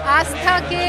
आस्था के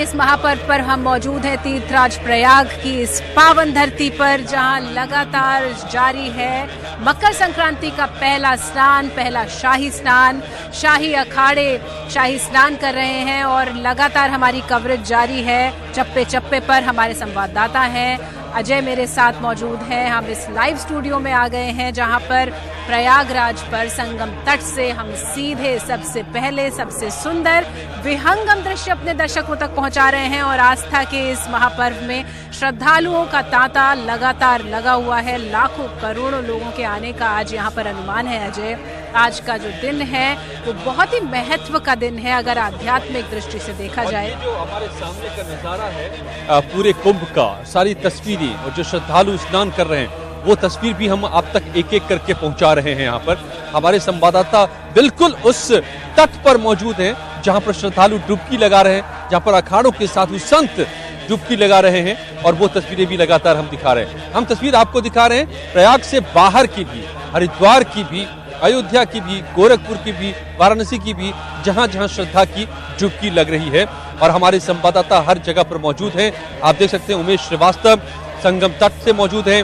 इस महापर्व पर हम मौजूद हैं तीर्थराज प्रयाग की इस पावन धरती पर, जहां लगातार जारी है मकर संक्रांति का पहला स्नान, पहला शाही स्नान। शाही अखाड़े शाही स्नान कर रहे हैं और लगातार हमारी कवरेज जारी है। चप्पे चप्पे पर हमारे संवाददाता हैं, अजय मेरे साथ मौजूद हैं। हम इस लाइव स्टूडियो में आ गए हैं जहां पर प्रयागराज पर संगम तट से हम सीधे सबसे पहले सबसे सुंदर विहंगम दृश्य अपने दर्शकों तक पहुंचा रहे हैं। और आस्था के इस महापर्व में श्रद्धालुओं का तांता लगातार लगा हुआ है। लाखों करोड़ों लोगों के आने का आज यहाँ पर अनुमान है। अजय, आज का जो दिन है वो बहुत ही महत्व का दिन है अगर आध्यात्मिक दृष्टि से देखा जाए। जो हमारे सामने का नजारा है पूरे कुंभ का, सारी तस्वीरें और जो श्रद्धालु स्नान कर रहे हैं वो तस्वीर भी हम आप तक एक एक करके पहुंचा रहे हैं। यहाँ पर हमारे संवाददाता बिल्कुल उस तट पर मौजूद हैं जहाँ पर श्रद्धालु डुबकी लगा रहे हैं, जहाँ पर अखाड़ों के साधु संत डुबकी लगा रहे हैं और वो तस्वीरें भी लगातार हम दिखा रहे हैं। हम तस्वीर आपको दिखा रहे हैं प्रयाग से बाहर की भी, हरिद्वार की भी, अयोध्या की भी, गोरखपुर की भी, वाराणसी की भी, जहां जहां श्रद्धा की डुबकी लग रही है। और हमारे संवाददाता हर जगह पर मौजूद हैं। आप देख सकते हैं उमेश श्रीवास्तव संगम तट से मौजूद हैं,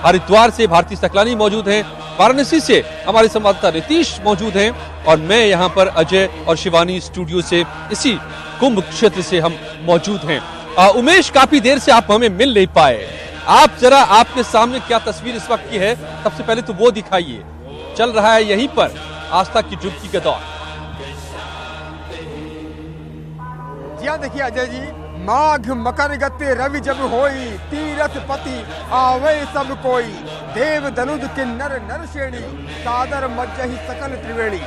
हरिद्वार से भारती सकलानी मौजूद हैं, वाराणसी से हमारे संवाददाता नीतीश मौजूद हैं और मैं यहाँ पर अजय और शिवानी स्टूडियो से इसी कुंभ क्षेत्र से हम मौजूद हैं। उमेश, काफी देर से आप हमें मिल नहीं पाए, आप जरा आपके सामने क्या तस्वीर इस वक्त की है सबसे पहले तो वो दिखाइए। चल रहा है यहीं पर आस्था की डुबकी का दौर। जी हाँ, देखिए अजय जी, माघ मकर गते रवि जब होई, तीरथ पति आवे सब कोई, देव दनुज किन्नर नर श्रेणी, सादर मज्जहि सकल त्रिवेणी।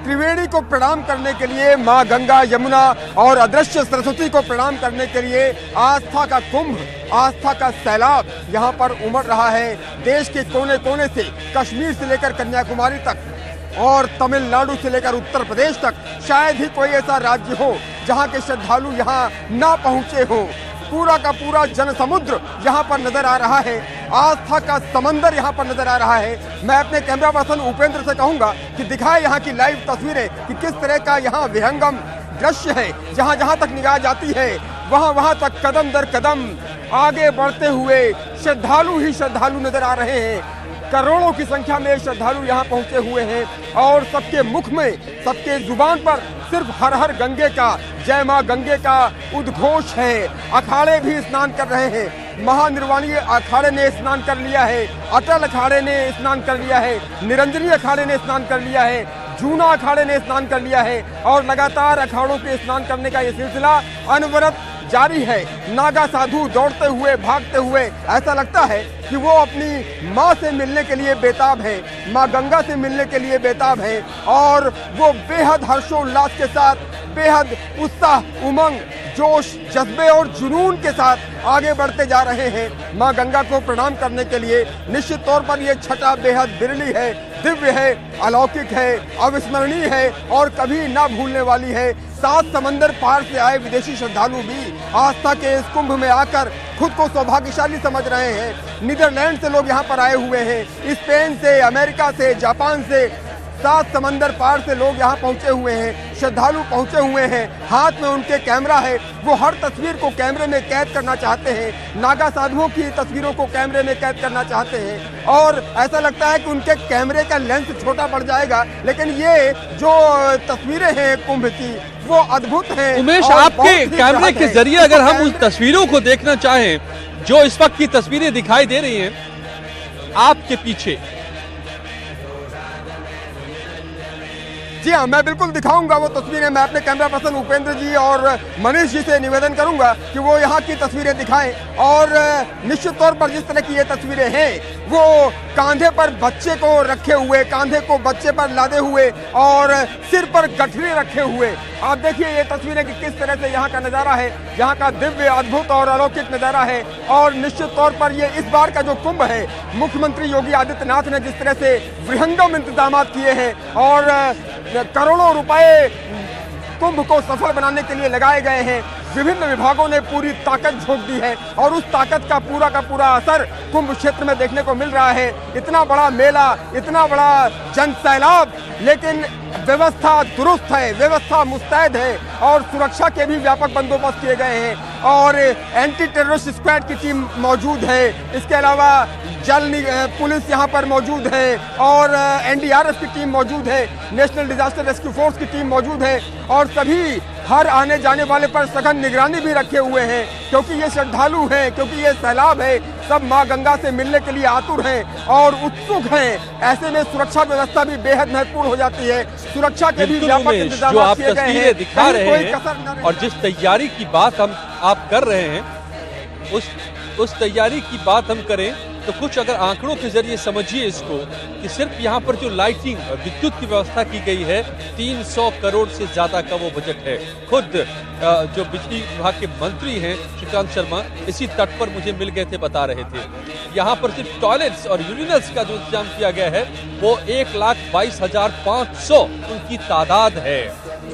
त्रिवेणी को प्रणाम करने के लिए, माँ गंगा यमुना और अदृश्य सरस्वती को प्रणाम करने के लिए आस्था का कुंभ, आस्था का सैलाब यहाँ पर उमड़ रहा है। देश के कोने कोने से, कश्मीर से लेकर कन्याकुमारी तक और तमिलनाडु से लेकर उत्तर प्रदेश तक शायद ही कोई ऐसा राज्य हो जहां के श्रद्धालु यहां ना पहुंचे हो। पूरा का पूरा जन समुद्र यहां पर नजर आ रहा है, आस्था का समंदर यहां पर नजर आ रहा है। मैं अपने कैमरा पर्सन उपेंद्र से कहूंगा कि दिखाए यहां की लाइव तस्वीरें कि किस तरह का यहां विहंगम दृश्य है। जहां जहां तक निगाह जाती है वहां तक कदम दर कदम आगे बढ़ते हुए श्रद्धालु ही श्रद्धालु नजर आ रहे हैं। करोड़ों की संख्या में श्रद्धालु यहाँ पहुंचे हुए हैं और सबके मुख में, सबके जुबान पर सिर्फ हर हर गंगे का, जय माँ गंगे का उद्घोष है। अखाड़े भी स्नान कर रहे हैं। महानिर्वाणी अखाड़े ने स्नान कर लिया है, अटल अखाड़े ने स्नान कर लिया है, निरंजनी अखाड़े ने स्नान कर लिया है, जूना अखाड़े ने स्नान कर लिया है और लगातार अखाड़ों के स्नान करने का ये सिलसिला अनवरत जारी है। नागा साधु दौड़ते हुए, भागते हुए, ऐसा लगता है कि वो अपनी माँ से मिलने के लिए बेताब है, माँ गंगा से मिलने के लिए बेताब है और वो बेहद हर्षोल्लास के साथ, बेहद उत्साह, उमंग, जोश, जज्बे और जुनून के साथ आगे बढ़ते जा रहे हैं माँ गंगा को प्रणाम करने के लिए। निश्चित तौर पर ये छठा बेहद बिरली है, दिव्य है, अलौकिक है, अविस्मरणीय है और कभी ना भूलने वाली है। 7 समंदर पार से आए विदेशी श्रद्धालु भी आस्था के इस कुंभ में आकर खुद को सौभाग्यशाली समझ रहे हैं। नीदरलैंड से लोग यहाँ पर आए हुए हैं, स्पेन से, अमेरिका से, जापान से, 7 समंदर पार से लोग यहाँ पहुँचे हुए हैं, श्रद्धालु पहुँचे हुए हैं। हाथ में उनके कैमरा है, वो हर तस्वीर को कैमरे में कैद करना चाहते हैं। नागा साधुओं की तस्वीरों को कैमरे में कैद करना चाहते हैं और ऐसा लगता है कि उनके कैमरे का लेंस छोटा पड़ जाएगा, लेकिन ये जो तस्वीरें हैं कुंभ की वो अद्भुत हैं। उमेश, आपके कैमरे के जरिए अगर हम उन तस्वीरों को देखना चाहें जो इस वक्त की तस्वीरें दिखाई दे रही हैं आपके पीछे। जी हाँ, मैं बिल्कुल दिखाऊंगा वो तस्वीरें। मैं अपने कैमरा पर्सन उपेंद्र जी और मनीष जी से निवेदन करूंगा कि वो यहाँ की तस्वीरें दिखाएं और निश्चित तौर पर जिस तरह की ये तस्वीरें हैं वो कांधे पर बच्चे को रखे हुए, कांधे को बच्चे पर लादे हुए और सिर पर गठरी रखे हुए, आप देखिए ये तस्वीरें कि किस तरह से यहाँ का नज़ारा है, यहाँ का दिव्य, अद्भुत और अलौकिक नज़ारा है। और निश्चित तौर पर ये इस बार का जो कुंभ है, मुख्यमंत्री योगी आदित्यनाथ ने जिस तरह से विहंगम इंतजाम किए हैं और करोड़ों रुपए कुंभ को सफल बनाने के लिए लगाए गए हैं, विभिन्न विभागों ने पूरी ताकत झोंक दी है और उस ताकत का पूरा असर कुंभ क्षेत्र में देखने को मिल रहा है। इतना बड़ा मेला, इतना बड़ा जन सैलाब, लेकिन व्यवस्था दुरुस्त है, व्यवस्था मुस्तैद है और सुरक्षा के भी व्यापक बंदोबस्त किए गए हैं और एंटी टेररिस्ट स्क्वाड की टीम मौजूद है। इसके अलावा पुलिस यहाँ पर मौजूद है और एनडीआरएफ की टीम मौजूद है, नेशनल डिजास्टर रेस्क्यू फोर्स की टीम मौजूद है और सभी हर आने जाने वाले पर सघन निगरानी भी रखे हुए हैं, क्योंकि ये श्रद्धालु हैं, क्योंकि ये सैलाब है, सब मां गंगा से मिलने के लिए आतुर हैं और उत्सुक हैं। ऐसे में सुरक्षा व्यवस्था भी बेहद महत्वपूर्ण हो जाती है। सुरक्षा के भी व्यापक इंतजाम किए गए हैं, दिखा रहे हैं और जिस तैयारी की बात आप कर रहे हैं, उस तैयारी की बात हम करें तो कुछ अगर आंकड़ों के जरिए समझिए इसको कि सिर्फ यहाँ पर जो लाइटिंग और विद्युत की व्यवस्था की गई है 300 करोड़ से ज्यादा का वो बजट है। खुद जो बिजली विभाग के मंत्री हैं श्रीकांत शर्मा इसी तट पर मुझे मिल गए थे, बता रहे थे यहाँ पर सिर्फ टॉयलेट्स और यूरिनल्स का जो इंतजाम किया गया है वो 1,22,500 उनकी तादाद है।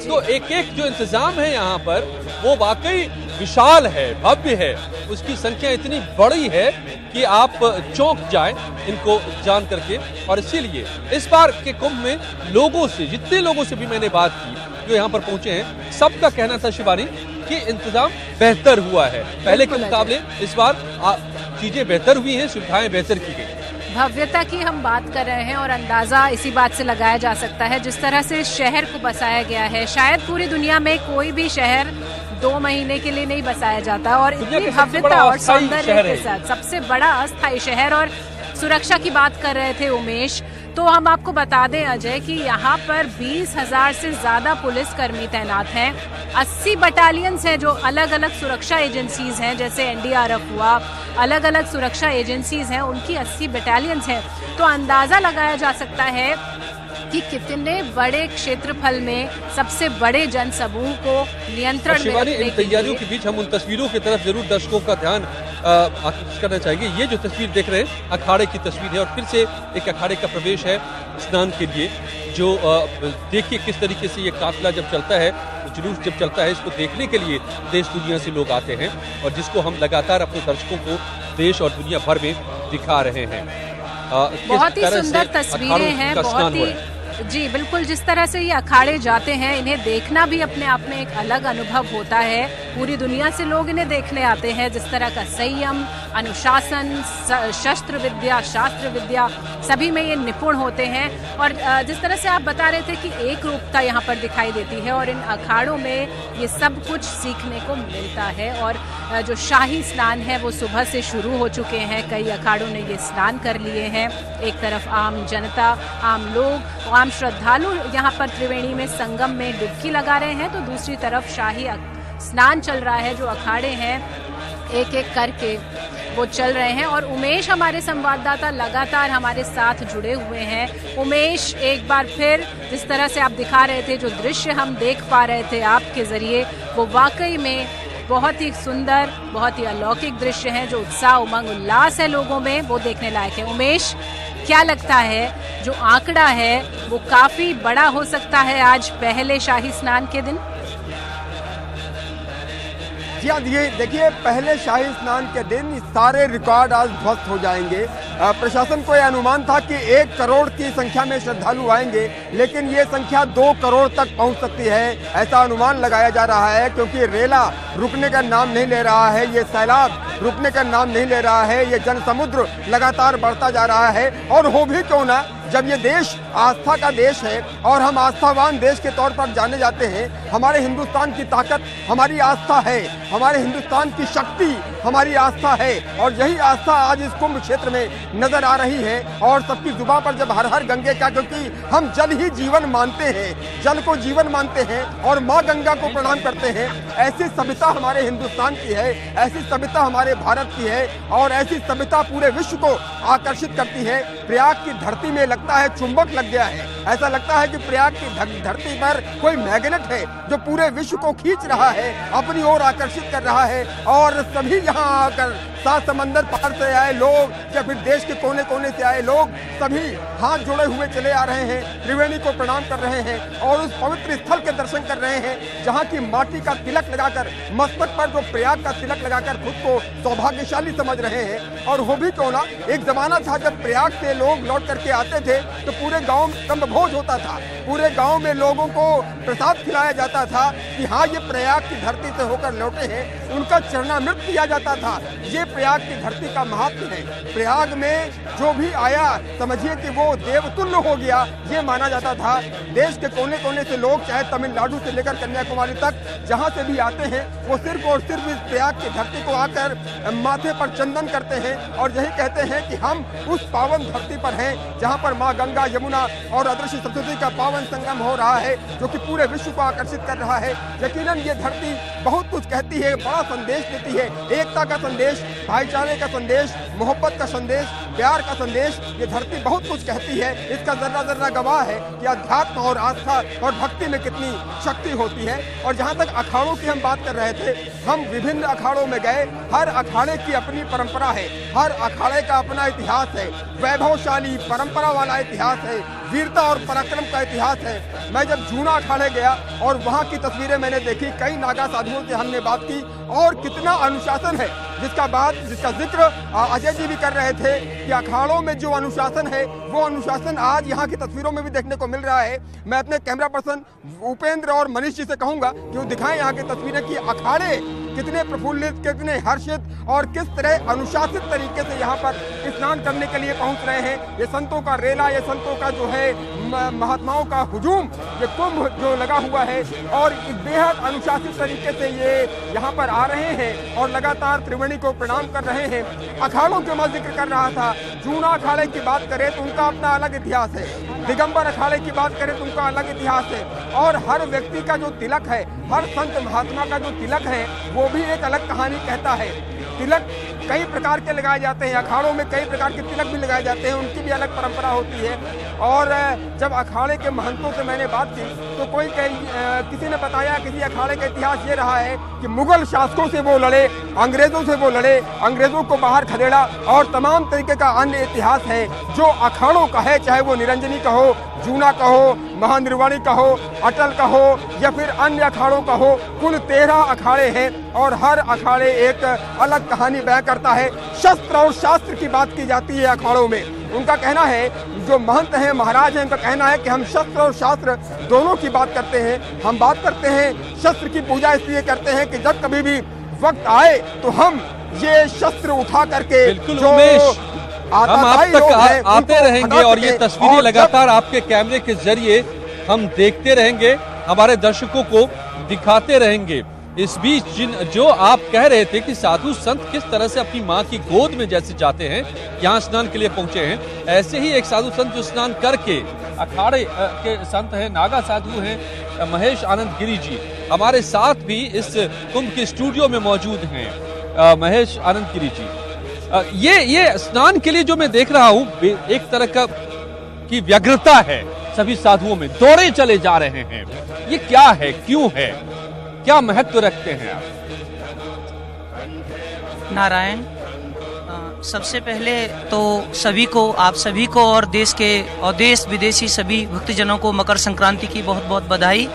तो एक जो इंतजाम है यहाँ पर वो वाकई विशाल है, भव्य है, उसकी संख्या इतनी बड़ी है कि आप चौंक जाएं इनको जान करके। और इसीलिए इस बार के कुंभ में लोगों से, जितने लोगों से भी मैंने बात की जो यहाँ पर पहुंचे हैं, सबका कहना था शिवानी कि इंतजाम बेहतर हुआ है। पहले के मुकाबले इस बार चीजें बेहतर हुई हैं, सुविधाएं बेहतर की गई। भव्यता की हम बात कर रहे हैं और अंदाजा इसी बात से लगाया जा सकता है जिस तरह से शहर को बसाया गया है। शायद पूरी दुनिया में कोई भी शहर 2 महीने के लिए नहीं बसाया जाता और इतनी भव्यता और सौंदर्य के साथ सबसे बड़ा अस्थायी शहर। और सुरक्षा की बात कर रहे थे उमेश, तो हम आपको बता दें अजय कि यहाँ पर 20,000 से ज्यादा पुलिसकर्मी तैनात हैं। 80 बटालियंस हैं जो अलग अलग सुरक्षा एजेंसीज हैं, जैसे एनडीआरएफ हुआ, अलग अलग सुरक्षा एजेंसीज हैं, उनकी 80 बटालियंस हैं। तो अंदाजा लगाया जा सकता है कि कितने बड़े क्षेत्रफल में सबसे बड़े जनसमूह को नियंत्रण में रखने इन तैयारियों के बीच हम उन तस्वीरों की तरफ जरूर दर्शकों का ध्यान आकर्षित करना चाहिए। ये जो तस्वीर देख रहे हैं अखाड़े की तस्वीर है और फिर से एक अखाड़े का प्रवेश है स्नान के लिए। जो देखिए किस तरीके से ये काफिला जब चलता है, जुलूस जब चलता है, इसको देखने के लिए देश दुनिया से लोग आते हैं और जिसको हम लगातार अपने दर्शकों को देश और दुनिया भर में दिखा रहे हैं। बहुत ही सुंदर तस्वीरें हैं, बहुत ही जी बिल्कुल। जिस तरह से ये अखाड़े जाते हैं, इन्हें देखना भी अपने आप में एक अलग अनुभव होता है। पूरी दुनिया से लोग इन्हें देखने आते हैं। जिस तरह का संयम, अनुशासन, शस्त्र विद्या, शास्त्र विद्या, सभी में ये निपुण होते हैं। और जिस तरह से आप बता रहे थे कि एक रूपता यहाँ पर दिखाई देती है और इन अखाड़ों में ये सब कुछ सीखने को मिलता है। और जो शाही स्नान है वो सुबह से शुरू हो चुके हैं, कई अखाड़ों ने ये स्नान कर लिए हैं। एक तरफ आम जनता, आम लोग, आम श्रद्धालु यहाँ पर त्रिवेणी में संगम में डुबकी लगा रहे हैं, तो दूसरी तरफ शाही स्नान चल रहा है। जो अखाड़े हैं एक एक करके वो चल रहे हैं। और उमेश हमारे संवाददाता लगातार हमारे साथ जुड़े हुए हैं। उमेश, एक बार फिर जिस तरह से आप दिखा रहे थे, जो दृश्य हम देख पा रहे थे आपके जरिए, वो वाकई में बहुत ही सुंदर, बहुत ही अलौकिक दृश्य हैं। जो उत्साह, उमंग, उल्लास है लोगों में, वो देखने लायक है। उमेश, क्या लगता है जो आंकड़ा है वो काफी बड़ा हो सकता है आज पहले शाही स्नान के दिन? जी हाँ, देखिए पहले शाही स्नान के दिन सारे रिकॉर्ड आज ध्वस्त हो जाएंगे। प्रशासन को यह अनुमान था कि 1 करोड़ की संख्या में श्रद्धालु आएंगे, लेकिन ये संख्या 2 करोड़ तक पहुंच सकती है, ऐसा अनुमान लगाया जा रहा है। क्योंकि रेला रुकने का नाम नहीं ले रहा है, ये सैलाब रुकने का नाम नहीं ले रहा है, ये जनसमुद्र लगातार बढ़ता जा रहा है। और हो भी क्यों ना, जब ये देश आस्था का देश है और हम आस्थावान देश के तौर पर जाने जाते हैं, हमारे हिंदुस्तान की ताकत हमारी आस्था है, हमारे हिंदुस्तान की शक्ति हमारी आस्था है। और यही आस्था आज इस कुंभ क्षेत्र में नजर आ रही है। और सबकी जुबान पर जब हर हर गंगे का, क्योंकि हम जल ही जीवन मानते हैं, जल को जीवन मानते हैं और माँ गंगा को प्रणाम करते हैं। ऐसी सभ्यता हमारे हिंदुस्तान की है, ऐसी सभ्यता हमारे भारत की है और ऐसी सभ्यता पूरे विश्व को आकर्षित करती है। प्रयाग की धरती में लगता है चुंबक लग गया है, ऐसा लगता है कि प्रयाग की धरती पर कोई मैग्नेट है जो पूरे विश्व को खींच रहा है, अपनी ओर आकर्षित कर रहा है। और सभी यहाँ आकर सात समंदर पार से आए लोग या फिर देश के कोने कोने से आए लोग सभी हाथ जोड़े हुए चले आ रहे हैं, त्रिवेणी को प्रणाम कर रहे हैं और उस पवित्र स्थल के दर्शन कर रहे हैं जहां की माटी का तिलक लगाकर, मस्तक पर जो प्रयाग का तिलक लगाकर खुद को सौभाग्यशाली समझ रहे हैं। और वो भी क्यों ना, एक जमाना था जब प्रयाग से लोग लौट करके आते थे तो पूरे गांव में कम्बभोज होता था, पूरे गांव में लोगों को प्रसाद खिलाया जाता था कि हाँ ये प्रयाग की धरती से होकर लौटे हैं, उनका चरणामृत किया जाता था। ये प्रयाग की धरती का महात्म्य है। प्रयाग में जो भी आया समझिए कि वो देवतुल्य हो गया, ये माना जाता था। देश के कोने कोने से लोग, चाहे तमिलनाडु से लेकर कन्याकुमारी तक जहाँ से भी आते हैं, वो सिर्फ और सिर्फ इस प्रयाग की धरती को आकर माथे पर चंदन करते हैं और यही कहते हैं कि हम उस पावन धरती पर हैं जहाँ पर माँ गंगा, यमुना और अदृश्य सरस्वती का पावन संगम हो रहा है, जो कि पूरे विश्व को आकर्षित कर रहा है। यकीनन ये धरती बहुत कुछ कहती है, बड़ा संदेश देती है, एकता का संदेश, भाईचारे का संदेश, मोहब्बत का संदेश, प्यार का संदेश। ये धरती बहुत कुछ कहती है। इसका जर्रा जर्रा गवाह है कि अध्यात्म और आस्था और भक्ति में कितनी शक्ति होती है। और जहाँ तक अखाड़ों की हम बात कर रहे थे, हम विभिन्न अखाड़ों में गए। हर अखाड़े की अपनी परंपरा है, हर अखाड़े का अपना इतिहास है, वैभवशाली परंपरा वाला इतिहास है, वीरता और पराक्रम का इतिहास है। मैं जब जूना अखाड़े गया और वहाँ की तस्वीरें मैंने देखी, कई नागा साधुओं से हमने बात की और कितना अनुशासन है, जिसका जिक्र अजय जी भी कर रहे थे कि अखाड़ों में जो अनुशासन है वो अनुशासन आज यहाँ की तस्वीरों में भी देखने को मिल रहा है। मैं अपने कैमरा पर्सन उपेंद्र और मनीष जी से कहूँगा कि वो दिखाएं यहाँ की तस्वीरें कि अखाड़े कितने प्रफुल्लित, कितने हर्षित और किस तरह अनुशासित तरीके से यहाँ पर स्नान करने के लिए पहुँच रहे हैं। ये संतों का रेला, ये संतों का जो है महात्माओं का हुजूम, ये कुंभ जो लगा हुआ है और बेहद अनुशासित तरीके से ये यहाँ पर आ रहे हैं और लगातार त्रिवेणी को प्रणाम कर रहे हैं। अखाड़ों के मैं जिक्र कर रहा था, जूना अखाड़े की बात करें तो उनका अपना अलग इतिहास है, दिगंबर अखाड़े की बात करें तो उनका अलग इतिहास है और हर व्यक्ति का जो तिलक है, हर संत महात्मा का जो तिलक है वो भी एक अलग कहानी कहता है। तिलक कई प्रकार के लगाए जाते हैं, अखाड़ों में कई प्रकार के तिलक भी लगाए जाते हैं, उनकी भी अलग परंपरा होती है। और जब अखाड़े के महंतों से मैंने बात की तो किसी ने बताया, किसी अखाड़े का इतिहास ये रहा है कि मुगल शासकों से वो लड़े, अंग्रेजों से वो लड़े, अंग्रेजों को बाहर खदेड़ा और तमाम तरीके का अन्य इतिहास है जो अखाड़ों का है, चाहे वो निरंजनी का हो, जूना का हो, महानिर्वाणी का हो, अटल का हो या फिर अन्य अखाड़ों का हो। कुल 13 अखाड़े हैं और हर अखाड़े एक अलग कहानी बयां करता है। शस्त्र और शास्त्र की बात की जाती है अखाड़ों में। उनका कहना है, जो महंत हैं, महाराज हैं, उनका कहना है कि हम शस्त्र और शास्त्र दोनों की बात करते हैं। हम बात करते हैं शस्त्र की पूजा इसलिए करते हैं कि जब कभी भी वक्त आए तो हम ये शस्त्र उठा करके जो हम आप तक आते रहेंगे और ये तस्वीरें लगातार आपके कैमरे के जरिए हम देखते रहेंगे, हमारे दर्शकों को दिखाते रहेंगे। इस बीच जो आप कह रहे थे कि साधु संत किस तरह से अपनी माँ की गोद में जैसे जाते हैं, यहाँ स्नान के लिए पहुंचे हैं, ऐसे ही एक साधु संत जो स्नान करके अखाड़े के संत हैं, नागा साधु हैं, महेश आनंद गिरी जी हमारे साथ भी इस कुंभ के स्टूडियो में मौजूद हैं। महेश आनंद गिरी जी, ये स्नान के लिए जो मैं देख रहा हूँ, एक तरह की व्यग्रता है सभी साधुओं में, दौड़े चले जा रहे हैं, ये क्या है, क्यों है, क्या महत्व रखते हैं आप? नारायण, सबसे पहले तो आप सभी को और देश विदेशी सभी भक्तजनों को मकर संक्रांति की बहुत बहुत बधाई।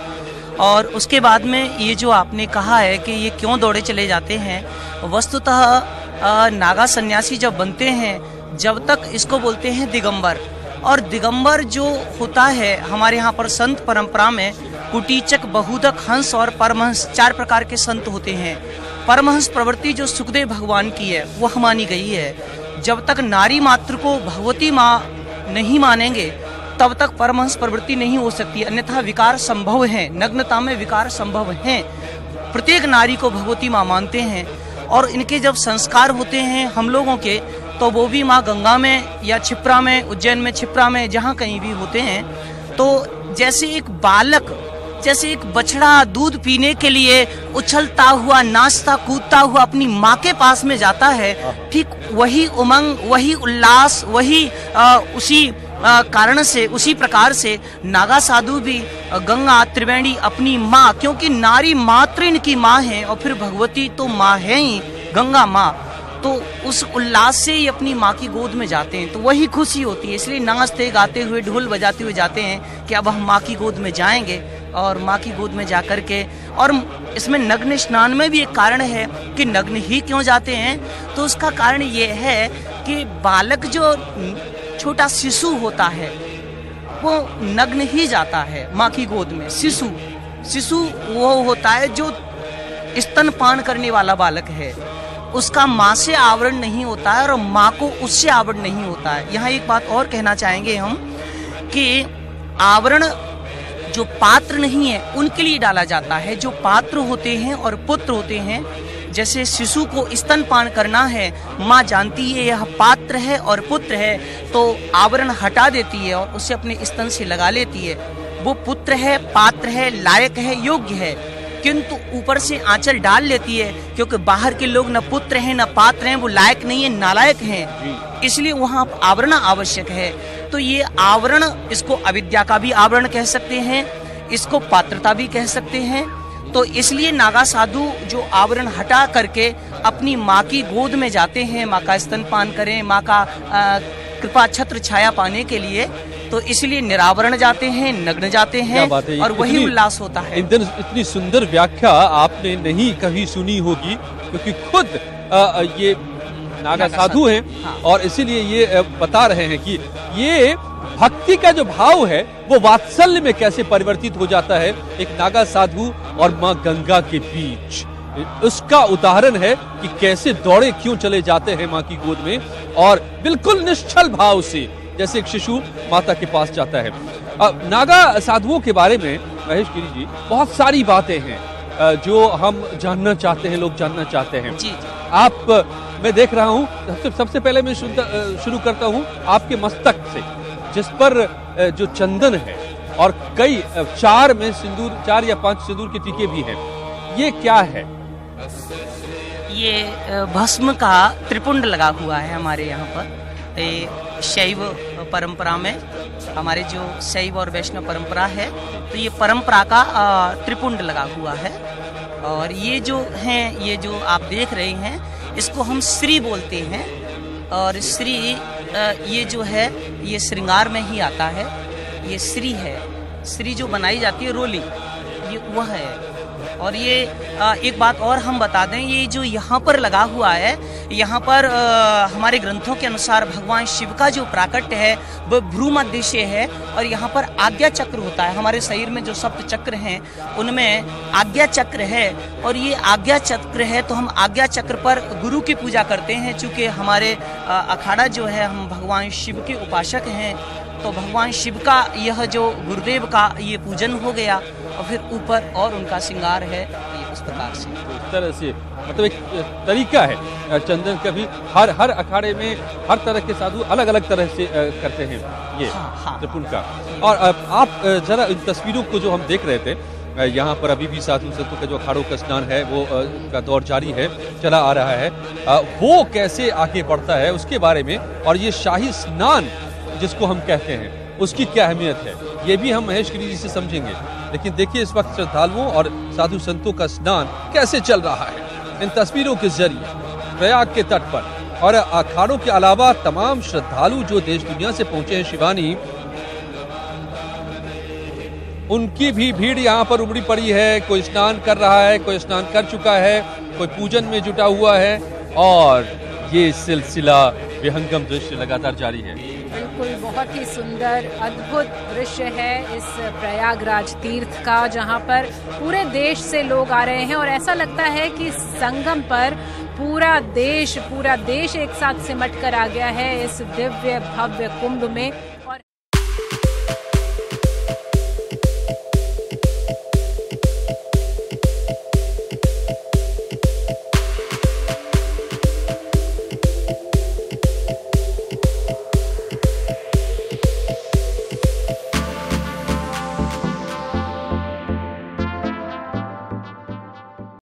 और उसके बाद में ये जो आपने कहा है कि ये क्यों दौड़े चले जाते हैं, वस्तुतः नागा सन्यासी जब बनते हैं, जब तक इसको बोलते हैं दिगंबर। और दिगंबर जो होता है हमारे यहाँ पर संत परंपरा में कुटीचक, बहुदक, हंस और परमहंस 4 प्रकार के संत होते हैं। परमहंस प्रवृत्ति जो सुखदेव भगवान की है वह मानी गई है। जब तक नारी मात्र को भगवती माँ नहीं मानेंगे तब तक परमहंस प्रवृत्ति नहीं हो सकती, अन्यथा विकार संभव है, नग्नता में विकार संभव है। प्रत्येक नारी को भगवती माँ मानते हैं और इनके जब संस्कार होते हैं हम लोगों के, तो वो भी माँ गंगा में या क्षिप्रा में, उज्जैन में क्षिप्रा में, जहाँ कहीं भी होते हैं। तो जैसे एक बालक, जैसे एक बछड़ा दूध पीने के लिए उछलता हुआ, नाचता कूदता हुआ अपनी माँ के पास में जाता है, ठीक वही उमंग, वही उल्लास, वही उसी कारण से, उसी प्रकार से नागा साधु भी गंगा, त्रिवेणी अपनी माँ, क्योंकि नारी मात्र इनकी माँ है और फिर भगवती तो माँ है ही, गंगा माँ। तो उस उल्लास से ही अपनी माँ की गोद में जाते हैं, तो वही खुशी होती है। इसलिए नाचते गाते हुए ढोल बजाते हुए जाते हैं कि अब हम माँ की गोद में जाएंगे। और माँ की गोद में जा कर के, और इसमें नग्न स्नान में भी एक कारण है कि नग्न ही क्यों जाते हैं, तो उसका कारण ये है कि बालक जो छोटा शिशु होता है वो नग्न ही जाता है माँ की गोद में। शिशु वो होता है जो स्तनपान करने वाला बालक है, उसका माँ से आवरण नहीं होता है और माँ को उससे आवरण नहीं होता है। यहाँ एक बात और कहना चाहेंगे हम कि आवरण जो पात्र नहीं है उनके लिए डाला जाता है। जो पात्र होते हैं और पुत्र होते हैं, जैसे शिशु को स्तनपान करना है, माँ जानती है यह पात्र है और पुत्र है, तो आवरण हटा देती है और उसे अपने स्तन से लगा लेती है। वो पुत्र है, पात्र है, लायक है, योग्य है, किंतु ऊपर से आंचल डाल लेती है क्योंकि बाहर के लोग न पुत्र हैं न पात्र हैं, वो लायक नहीं है, नालायक हैं, इसलिए वहाँ आवरण आवश्यक है। तो ये आवरण, इसको अविद्या का भी आवरण कह सकते हैं, इसको पात्रता भी कह सकते हैं। तो इसलिए नागा साधु जो आवरण हटा करके अपनी माँ की गोद में जाते हैं, माँ का स्तनपान करें, माँ का कृपा छत्र छाया पाने के लिए, तो इसलिए निरावरण जाते हैं, नग्न जाते हैं और वही उल्लास होता है। इतनी सुंदर व्याख्या आपने नहीं कभी सुनी होगी, क्योंकि खुद ये नागा साधु हैं। हाँ। और इसीलिए ये बता रहे हैं कि ये भक्ति का जो भाव है वो वात्सल्य में कैसे परिवर्तित हो जाता है एक नागा साधु और माँ गंगा के बीच। उसका उदाहरण है कि कैसे दौड़े क्यों चले जाते हैं माँ की गोद में, और बिल्कुल निश्चल भाव से जैसे एक शिशु माता के पास जाता है। नागा साधुओं के बारे में महेश गिरी जी बहुत सारी बातें हैं जो हम जानना चाहते हैं, लोग जानना चाहते हैं। जी। आप, मैं देख रहा हूँ, सबसे पहले मैं शुरू करता हूँ आपके मस्तक से, जिस पर जो चंदन है और कई 4 या 5 सिंदूर के टीके भी हैं। ये क्या है? ये भस्म का त्रिपुंड लगा हुआ है हमारे यहाँ पर। शैव परंपरा में, हमारे जो शैव और वैष्णव परंपरा है, तो ये परंपरा का त्रिपुंड लगा हुआ है। और ये जो हैं, ये जो आप देख रहे हैं, इसको हम श्री बोलते हैं। और श्री ये जो है ये श्रृंगार में ही आता है, ये श्री है। श्री जो बनाई जाती है रोली, ये वह है। और ये एक बात और हम बता दें, ये जो यहाँ पर लगा हुआ है, यहाँ पर हमारे ग्रंथों के अनुसार भगवान शिव का जो प्राकट्य है वह भ्रूमध्य से है। और यहाँ पर आज्ञा चक्र होता है। हमारे शरीर में जो सप्त चक्र हैं उनमें आज्ञा चक्र है, और ये आज्ञा चक्र है तो हम आज्ञा चक्र पर गुरु की पूजा करते हैं। चूँकि हमारे अखाड़ा जो है, हम भगवान शिव के उपासक हैं, तो भगवान शिव का यह जो गुरुदेव का ये पूजन हो गया, और फिर ऊपर और उनका श्रृंगार है इस प्रकार से। तो इस तरह से मतलब एक तरीका है चंदन का भी। हर अखाड़े में हर तरह के साधु अलग अलग तरह से करते हैं ये त्रिपुंड का। और आप जरा इन तस्वीरों को जो हम देख रहे थे, यहाँ पर अभी भी साधु संतों का जो अखाड़ों का स्नान है वो का दौर जारी है, चला आ रहा है। वो कैसे आगे बढ़ता है उसके बारे में, और ये शाही स्नान जिसको हम कहते हैं उसकी क्या अहमियत है, ये भी हम महेश गिरी जी से समझेंगे। लेकिन देखिए इस वक्त श्रद्धालुओं और साधु संतों का स्नान कैसे चल रहा है इन तस्वीरों के जरिए प्रयाग के तट पर। और अखाड़ों के अलावा तमाम श्रद्धालु जो देश दुनिया से पहुंचे हैं शिवानी, उनकी भी भीड़ यहाँ पर उमड़ी पड़ी है। कोई स्नान कर रहा है, कोई स्नान कर चुका है, कोई पूजन में जुटा हुआ है, और ये सिलसिला विहंगम दृश्य लगातार जारी है। बिल्कुल, बहुत ही सुंदर अद्भुत दृश्य है इस प्रयागराज तीर्थ का, जहां पर पूरे देश से लोग आ रहे हैं। और ऐसा लगता है कि संगम पर पूरा देश एक साथ सिमट कर आ गया है इस दिव्य भव्य कुंभ में।